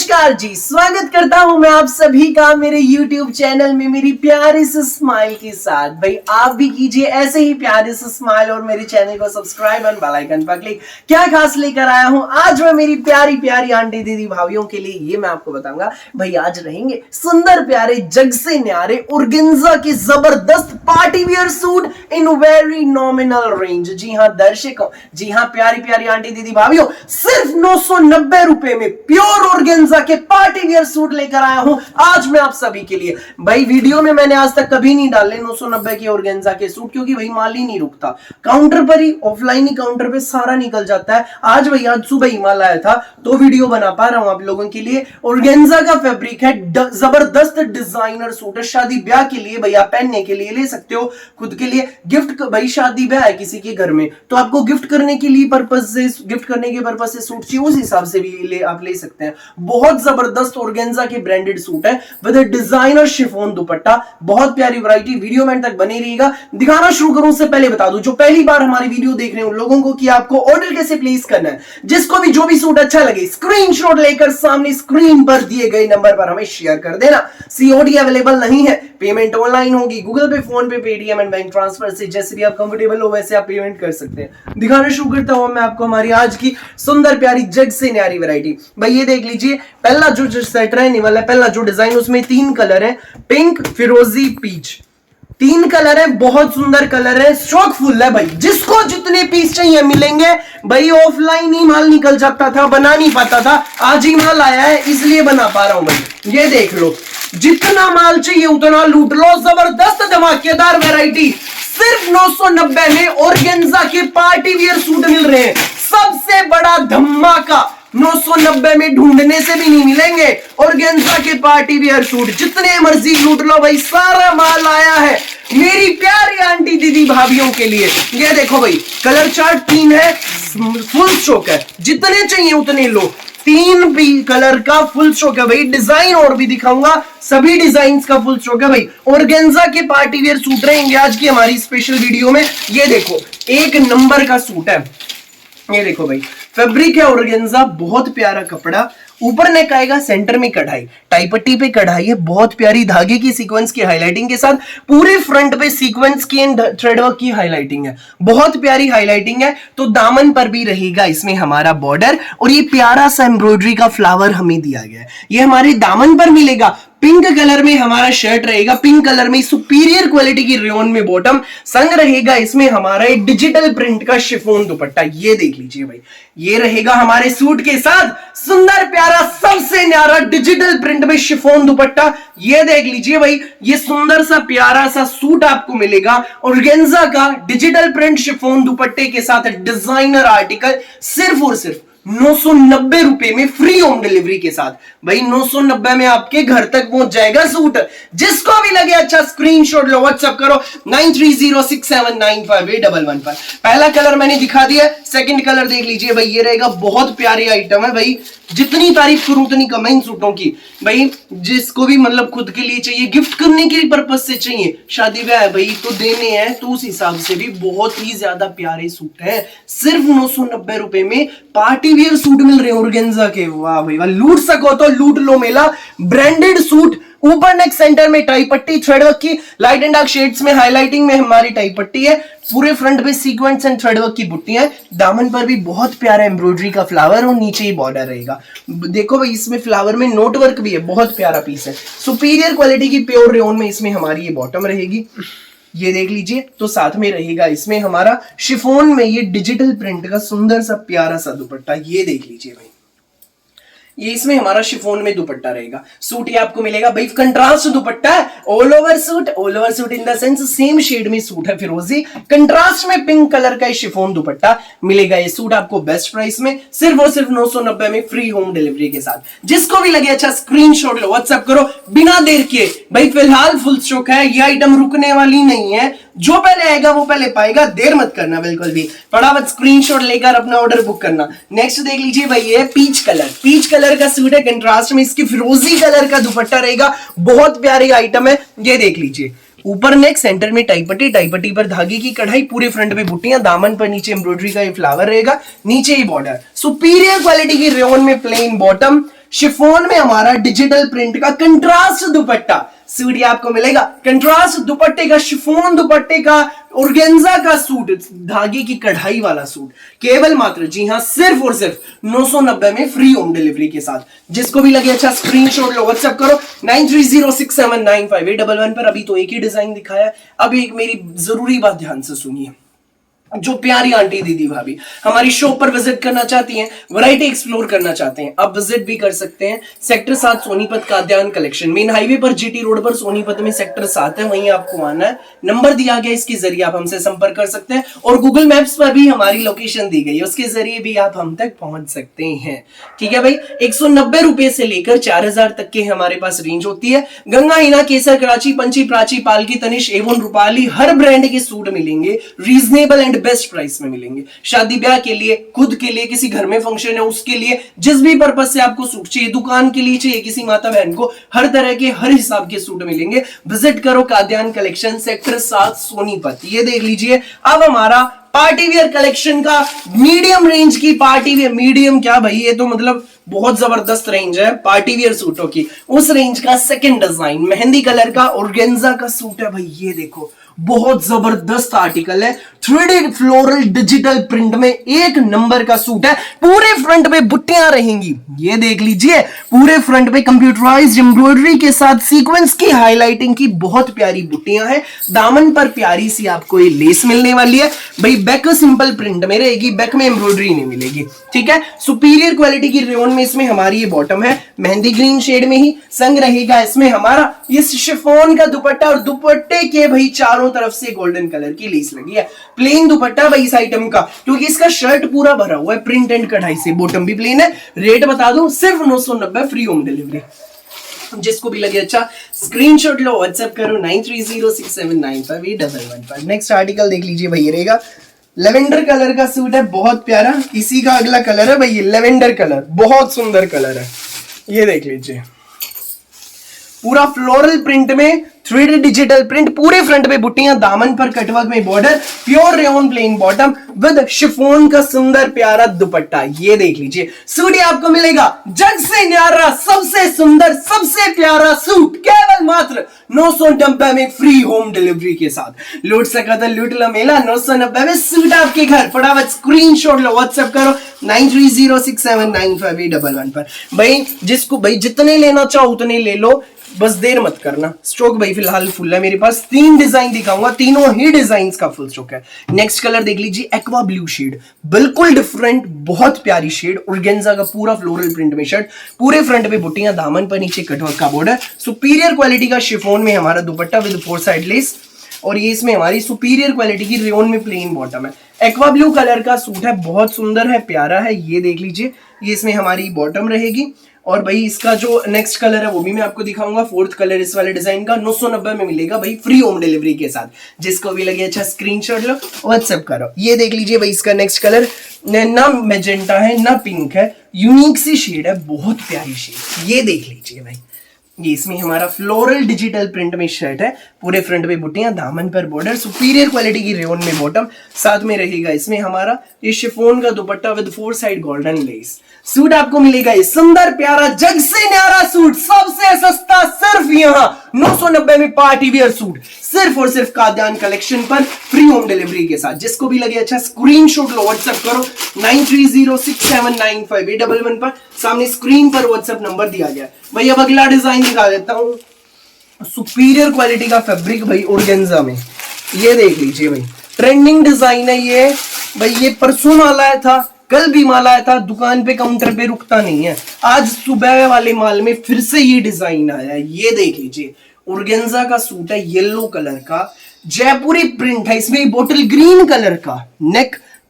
नमस्कार जी, स्वागत करता हूं मैं आप सभी का मेरे YouTube चैनल में मेरी प्यारी सी स्माइल के साथ। भाई आप भी कीजिए ऐसे ही प्यारी सी स्माइल और मेरे चैनल को सब्सक्राइब और बेल आइकन पर क्लिक। क्या खास लेकर आया हूं आज मैं मेरी प्यारी प्यारी आंटी दीदी भाभीियों के लिए, ये मैं आपको बताऊंगा। भाई आज रहेंगे सुंदर प्यारे जग से न्यारे ऑर्गेन्जा के जबरदस्त party wear suit in very nominal range. जी हाँ दर्शकों, जी हाँ प्यारी प्यारी आंटी दीदी भाभीियों, सिर्फ 990 रुपए में प्योर ऑर्गेन्जा के पार्टी वियर सूट लेकर आया हूं आज मैं आप सभी के लिए। भाई वीडियो में मैंने आज तक कभी नहीं डाले 990 के ऑर्गेन्जा के सूट, क्योंकि भाई माल ही नहीं रुकता। काउंटर पर ही, ऑफलाइन ही काउंटर पे सारा निकल जाता है। आज भाई आज सुबह ही माल आया था तो वीडियो बना पा रहा हूं आप लोगों के लिए। ऑर्गेन्जा का फैब्रिक है, जबरदस्त डिजाइनर सूट है। शादी ब्याह के लिए भैया पहनने के लिए ले सकते हो, खुद के लिए गिफ्ट। भाई शादी ब्याह है किसी के घर में तो आपको गिफ्ट करने के लिए पर्पज से, गिफ्ट करने के पर्पज से सूट चाहिए, उस हिसाब से भी आप ले सकते हैं। बहुत जबरदस्त ऑर्गेन्जा के ब्रांडेड सूट है विद डिजाइनर शिफॉन दुपट्टा। बहुत प्यारी वैरायटी, वीडियो में तक बने रहिएगा। दिखाना शुरू करूं उससे पहले बता दूं जो पहली बार हमारी वीडियो देख रहे हैं उन लोगों को कि आपको ऑर्डर कैसे प्लेस करना है। जिसको भी जो भी सूट अच्छा लगे स्क्रीनशॉट लेकर सामने स्क्रीन पर दिए गए नंबर पर हमें शेयर कर देना। सीओडी अवेलेबल नहीं है, पेमेंट ऑनलाइन होगी, गूगल पे, फोन पे, पेटीएम एंड बैंक ट्रांसफर से जैसे भी आप कंफर्टेबल हो वैसे आप पेमेंट कर सकते हैं। दिखाना शुरू करता हूं मैं आपको हमारी आज की सुंदर प्यारी जग से न्यारी वैरायटी। भाई ये देख लीजिए, पहला जो सेट रहने वाला है, पहला जो डिजाइन, उसमें 3 कलर है, पिंक, फिरोजी, पीच। 3 कलर है, बहुत सुंदर कलर है, स्टॉक फुल है। भाई जिसको जितने पीस चाहिए मिलेंगे। भाई ऑफलाइन ही माल निकल जाता था, बना नहीं पाता था, आज ही माल आया है इसलिए बना पा रहा हूं। भाई ये देख लो, जितना माल चाहिए उतना लूट लो। जबरदस्त धमाकेदार वैरायटी सिर्फ 990 में ऑर्गेन्जा के पार्टी वियर सूट मिल रहे हैं। सबसे बड़ा धमाका 990 में ढूंढने से भी नहीं मिलेंगे। ऑर्गेन्जा के पार्टी वियर सूट जितने मर्जी लूट लो। भाई सारा माल आया है मेरी प्यारी आंटी दीदी भाभीियों के लिए। ये देखो भाई, कलर चार्ट 3 है, फुल स्टॉक है, जितने चाहिए उतने लो। 3 भी कलर का फुल स्टॉक है। भाई डिजाइन और भी दिखाऊंगा, सभी डिजाइन का फुल स्टॉक है। भाई ऑर्गेन्जा के पार्टी वियर सूट रहेंगे आज की हमारी स्पेशल वीडियो में। ये देखो एक नंबर का सूट है, ये देखो भाई फैब्रिक है ऑर्गेन्जा, बहुत प्यारा कपड़ा। ऊपर नेक आएगा, सेंटर में कढ़ाई, टाई पट्टी पे कढ़ाई है, बहुत प्यारी धागे की सीक्वेंस की हाईलाइटिंग के साथ। पूरे फ्रंट पे सीक्वेंस की एंड थ्रेडवर्क की हाईलाइटिंग है, बहुत प्यारी हाईलाइटिंग है। तो दामन पर भी रहेगा इसमें हमारा बॉर्डर और ये प्यारा सा एम्ब्रॉयडरी का फ्लावर हमें दिया गया है, ये हमारे दामन पर मिलेगा। पिंक कलर में हमारा शर्ट रहेगा, पिंक कलर में सुपीरियर क्वालिटी की रेयन में बॉटम, संग रहेगा इसमें हमारा एक डिजिटल प्रिंट का शिफॉन दुपट्टा। ये देख लीजिए भाई, ये रहेगा हमारे सूट के साथ सुंदर प्यारा सबसे न्यारा डिजिटल प्रिंट में शिफॉन दुपट्टा। ये देख लीजिए भाई, ये सुंदर सा प्यारा सा सूट आपको मिलेगा ऑर्गेन्जा का डिजिटल प्रिंट शिफॉन दुपट्टे के साथ डिजाइनर आर्टिकल, सिर्फ और सिर्फ 990 रुपए में फ्री होम डिलीवरी के साथ। भाई 990 में आपके घर तक पहुंच जाएगा सूट। जिसको भी लगे अच्छा स्क्रीनशॉट लो, व्हाट्सएप करो 9306795811 पर। पहला कलर मैंने दिखा दिया, सेकंड कलर देख लीजिए भाई, ये रहेगा, बहुत प्यारी आइटम है। भाई जितनी तारीफ करूं उतनी कम है इन सूटों की। भाई जिसको भी मतलब खुद के लिए चाहिए, गिफ्ट करने के पर्पज से चाहिए, शादी ब्याह है भाई तो देने हैं, तो उस हिसाब से भी बहुत ही ज्यादा प्यारे सूट है। सिर्फ 990 रुपए में पार्टी वियर सूट मिल रहे हैं ऑर्गेन्जा के। वाह भाई वाह, लूट सको तो लूट लो मेला। ब्रांडेड सूट, ऊपर नेक, सेंटर में टाई पट्टी, थ्रेडवर्क की लाइट एंड डार्क शेड्स में हाईलाइटिंग में हमारी टाई पट्टी है। पूरे फ्रंट पे सीक्वेंस एंड थ्रेडवर्क की बुट्टियां, दामन पर भी बहुत प्यारा एम्ब्रॉयडरी का फ्लावर और नीचे ही बॉर्डर रहेगा। देखो भाई इसमें फ्लावर में नोट वर्क भी है, बहुत प्यारा पीस है। सुपीरियर क्वालिटी की प्योर रेयन में इसमें हमारी ये बॉटम रहेगी, ये देख लीजिए। तो साथ में रहेगा इसमें हमारा शिफॉन में ये डिजिटल प्रिंट का सुंदर सा प्यारा सा दुपट्टा। ये देख लीजिए भाई, ये इसमें हमारा शिफॉन में दुपट्टा रहेगा। सूट ये आपको मिलेगा भाई कंट्रास्ट दुपट्टा है, all over suit, all over suit in the sense same shade में सूट है फिरोजी, कंट्रास्ट में पिंक कलर का शिफॉन दुपट्टा मिलेगा। ये सूट आपको बेस्ट प्राइस में सिर्फ और सिर्फ 990 में फ्री होम डिलीवरी के साथ। जिसको भी लगे अच्छा स्क्रीनशॉट लो, व्हाट्सएप करो बिना देर किए। भाई फिलहाल फुल स्टॉक है, ये आइटम रुकने वाली नहीं है, जो पहले आएगा वो पहले पाएगा, देर मत करना बिल्कुल भी, फटाफट स्क्रीनशॉट लेकर अपना ऑर्डर बुक करना। नेक्स्ट देख लीजिए भाई, ये पीच कलर, पीच कलर का सूट है, कंट्रास्ट में इसकी फिरोजी कलर का दुपट्टा रहेगा, बहुत प्यारी आइटम है। ये देख लीजिए, ऊपर नेक, सेंटर में टाई पट्टी, टाई पट्टी पर धागे की कढ़ाई, पूरे फ्रंट पे बुट्टियां, दामन पर नीचे एम्ब्रॉयडरी का ये फ्लावर रहेगा, नीचे ही बॉर्डर, सुपीरियर क्वालिटी की रेयन में प्लेन बॉटम, शिफॉन में हमारा डिजिटल प्रिंट का कंट्रास्ट दुपट्टा सूट ये आपको मिलेगा। कंट्रास्ट दुपट्टे का, शिफॉन दुपट्टे का, ऑर्गेन्जा का सूट, धागे की कढ़ाई वाला सूट, केवल मात्र जी हाँ सिर्फ और सिर्फ 990 में फ्री होम डिलीवरी के साथ। जिसको भी लगे अच्छा स्क्रीनशॉट लो, व्हाट्सएप करो 9306795811 पर। अभी तो एक ही डिजाइन दिखाया, अब एक मेरी जरूरी बात ध्यान से सुनिए। जो प्यारी आंटी दीदी भाभी हमारी शॉप पर विजिट करना चाहती हैं, वैरायटी एक्सप्लोर करना चाहते हैं, आप विजिट भी कर सकते हैं। Sector 7 Sonipat Kadyan collection, main highway पर जीटी रोड पर सोनीपत में सेक्टर 7 है, वहीं आपको आना है। नंबर दिया गया, इसके जरिए आप हमसे संपर्क कर सकते हैं और गूगल मैप्स पर भी हमारी लोकेशन दी गई है, उसके जरिए भी आप हम तक पहुंच सकते हैं। ठीक है भाई, 190 रुपए से लेकर 4000 तक के हमारे पास रेंज होती है। गंगा, हिना, केसर, कराची, पंची, प्राची, पालकी, तनिष एवं रूपाली हर ब्रांड के सूट मिलेंगे, रीजनेबल एंड बेस्ट प्राइस में मिलेंगे। शादी ब्याह के लिए, खुद के लिए, किसी घर में फंक्शन है उसके लिए, जिस भी पर्पज से आपको सूट चाहिए, दुकान के लिए चाहिए, किसी माता बहन को, हर तरह के हर हिसाब के सूट मिलेंगे। विजिट करो काद्यान कलेक्शन, सेक्टर 7 सोनीपत। ये देख लीजिए, अब हमारा पार्टी वियर कलेक्शन का मीडियम रेंज की, पार्टी वियर मीडियम क्या भाई, ये तो मतलब बहुत जबरदस्त रेंज है पार्टी वियर सूटों की। उस रेंज का सेकंड डिजाइन मेहंदी कलर का ऑर्गेन्जा का सूट है भाई, ये देखो बहुत जबरदस्त आर्टिकल है। 3D फ्लोरल डिजिटल प्रिंट में एक नंबर का सूट है। पूरे फ्रंट पे बुट्टियां रहेंगी, ये देख लीजिए, पूरे फ्रंट पे कंप्यूटराइज्ड एम्ब्रॉयडरी के साथ सीक्वेंस की हाईलाइटिंग की बहुत प्यारी बुट्टियां हैं। दामन पर प्यारी सी आपको ये लेस मिलने वाली है भाई। बैक सिंपल प्रिंट में रहेगी, बैक में एम्ब्रॉयडरी नहीं मिलेगी। ठीक है, सुपीरियर क्वालिटी की रेयन में इसमें हमारी ये बॉटम है, मेहंदी ग्रीन शेड में ही संग रहेगा इसमें हमारा ये शिफॉन का दुपट्टा, और दुपट्टे के भाई चारों तरफ से गोल्डन कलर की लेस लगी है। प्लेन दुपट्टा भाई इस आइटम का, क्योंकि इसका शर्ट पूरा भरा हुआ है प्रिंट एंड कढ़ाई से, बॉटम भी प्लेन है। रेट बता दूं सिर्फ 990 फ्री होम डिलीवरी। जिसको भी लगे अच्छा स्क्रीनशॉट लो, व्हाट्सएप करो 9306795811 पर। नेक्स्ट आर्टिकल देख लीजिए भाई, रहेगा लेवेंडर कलर का सूट है, बहुत प्यारा। इसी का अगला कलर है भाई लेवेंडर कलर, बहुत सुंदर कलर है। ये देख लीजिए, पूरा फ्लोरल प्रिंट में 3D डिजिटल प्रिंट, पूरे फ्रंट पे बुट्टियां, दामन पर कटवर्क में border, pure rayon plain bottom with chiffon का सुंदर प्यारा दुपट्टा। ये देख लीजिए, सूट ये आपको मिलेगा जग से न्यारा, सबसे सुंदर, सबसे प्यारा सूट, केवल मात्र 990 में फ्री होम डिलीवरी के साथ। लूट सका था लूट लो मेला, 990 में सूट आपके घर। फटाफट स्क्रीनशॉट लो, व्हाट्सएप करो 9306795811 पर। भाई जिसको भाई जितने लेना चाहो उतने ले लो, बस देर मत करना। स्टॉक भाई फिलहाल फुल है मेरे पास। 3 डिजाइन दिखाऊंगा, तीनों ही डिजाइन का फुल स्टॉक है। नेक्स्ट कलर देख लीजिए, एक्वा ब्लू शेड, बिल्कुल डिफरेंट, बहुत प्यारी शेड। ऑर्गेन्जा का पूरा फ्लोरल प्रिंट में शर्ट, पूरे फ्रंट पे बुट्टियां, दामन पर नीचे कटवर्क का बॉर्डर, सुपीरियर क्वालिटी का शिफॉन में हमारा दुपट्टा विद 4 साइड लेस, और ये इसमें हमारी सुपीरियर क्वालिटी की रेयन में प्लेन बॉटम है। एक्वा ब्लू कलर का सूट है, बहुत सुंदर है, प्यारा है। ये देख लीजिए, ये इसमें हमारी बॉटम रहेगी, और भाई इसका जो नेक्स्ट कलर है वो भी मैं आपको दिखाऊंगा। 4th कलर इस वाले डिजाइन का 990 में मिलेगा भाई, फ्री होम डिलीवरी के साथ। जिसको भी लगे अच्छा स्क्रीनशॉट लो, व्हाट्सएप करो। ये देख लीजिए भाई, इसका नेक्स्ट कलर ना मैजेंटा है ना पिंक है, यूनिक सी शेड है, बहुत प्यारी शेड। ये देख लीजिए भाई, ये इसमें हमारा फ्लोरल डिजिटल प्रिंट में शर्ट है, पूरे फ्रंट पे बुट्टियां, दामन पर बॉर्डर, सुपीरियर क्वालिटी की रेयन में बॉटम, साथ में रहेगा इसमें हमारा ये शिफॉन का दुपट्टा with 4 side golden less. Suit आपको मिलेगा ये सुंदर प्यारा जग से न्यारा सूट, सबसे सस्ता सिर्फ यहाँ 990 में पार्टी वियर सूट, सिर्फ और सिर्फ काद्यान कलेक्शन पर फ्री होम डिलीवरी के साथ। जिसको भी लगे अच्छा स्क्रीनशॉट लो, व्हाट्सएप करो 9306795811 पर। सामने स्क्रीन पर व्हाट्सएप नंबर दिया गया। भाई अब अगला डिजाइन दिखा देता हूं, सुपीरियर क्वालिटी का फैब्रिक भाई ऑर्गेन्जा में। ये देख लीजिए भाई, ट्रेंडिंग डिजाइन है ये भाई। ये परसों माल आया था, कल भी माल आया था, दुकान पे काउंटर पे रुकता नहीं है। आज सुबह वाले माल में फिर से ये डिजाइन आया है। ये देख लीजिए, ऑर्गेन्जा का सूट है, येलो कलर का, जयपुरी प्रिंट है, इसमें बोटल ग्रीन कलर का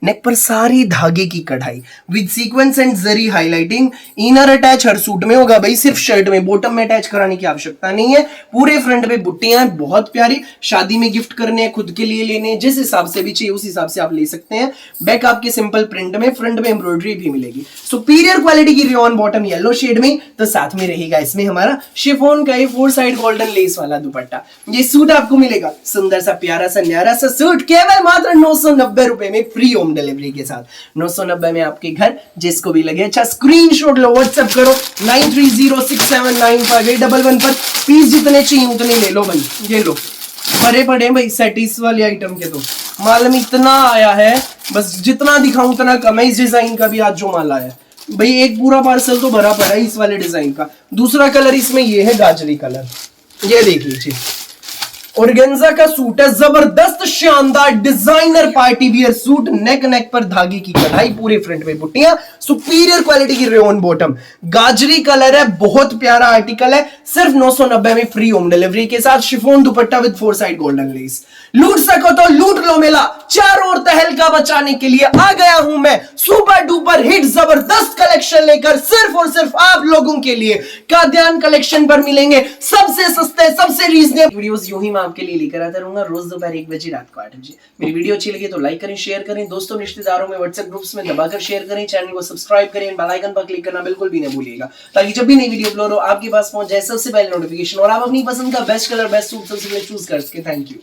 नेक पर सारी धागे की कढ़ाई with sequence and zari highlighting. Inner attach her suit में होगा भाई, सिर्फ शर्ट में, बॉटम में अटैच कराने की आवश्यकता नहीं है। पूरे फ्रंट पे बुट्टियां हैं, बहुत प्यारी, शादी में गिफ्ट करने हैं, खुद के लिए लेने हैं, जिस हिसाब से भी चाहिए उस हिसाब से आप ले सकते हैं। बैक आपके सिंपल प्रिंट में, फ्रंट में एम्ब्रॉयडरी भी मिलेगी। सुपीरियर क्वालिटी की रेयन बॉटम येलो शेड में, तो साथ में रहेगा इसमें हमारा शिफॉन का 4 साइड गोल्डन लेस वाला दुपट्टा। ये सूट आपको मिलेगा सुंदर सा प्यारा सा न्यारा सा सूट, केवल मात्र 990 रुपए में फ्री होम होम डिलीवरी के साथ 990 में आपके घर, जिसको भी लगे अच्छा स्क्रीनशॉट लो, व्हाट्सएप करो 9306795811 पर। पीस जितने चाहिए उतने ले लो भाई, ये लो भरे पड़े भाई सेटिस वाले आइटम के। तो माल में इतना आया है, बस जितना दिखाऊं उतना कम है। इस डिजाइन का भी आज जो माल आया है भाई, एक पूरा पार्सल तो भरा पड़ा है इस वाले डिजाइन का। दूसरा कलर इसमें ये है गाजरी कलर, ये देख लीजिए। ऑर्गेन्जा का सूट है, जबरदस्त शानदार डिजाइनर पार्टी वियर सूट, नेक पर धागे की कढ़ाई, पूरे फ्रंट में बुट्टियां, सुपीरियर क्वालिटी की रेयन बॉटम, गाजरी कलर है, बहुत प्यारा आर्टिकल है। सिर्फ 990 में फ्री होम डिलीवरी के साथ। Chiffon dupatta with 4 side golden less. लूट सको तो लूट लो मेला, चारों ओर तहलका बचाने के लिए आ गया हूं मैं सुपर डुपर हिट जबरदस्त कलेक्शन लेकर, सिर्फ और सिर्फ आप लोगों के लिए। काद्यान कलेक्शन पर मिलेंगे सबसे सस्ते, सबसे रीजनेबल वीडियोस। यूं ही मैं आपके लिए लेकर आता रहूंगा रोज दोपहर 1 बजे, रात को 8 बजे। मेरी वीडियो अच्छी लगी तो लाइक करें, शेयर करें, दोस्तों रिश्तेदारों में व्हाट्सएप ग्रुप्स में दबाकर शेयर करें, चैनल को सब्सक्राइब करें, बेल आइकन पर क्लिक करना बिल्कुल भी न भूलिएगा, ताकि जब भी नई वीडियो अपलोड हो आपके पास पहुंच जाए सबसे पहले नोटिफिकेशन। और आप अपनी पसंद का बेस्ट कलर, बेस्ट सूट सबसे पहले चूज कर सके। Thank you.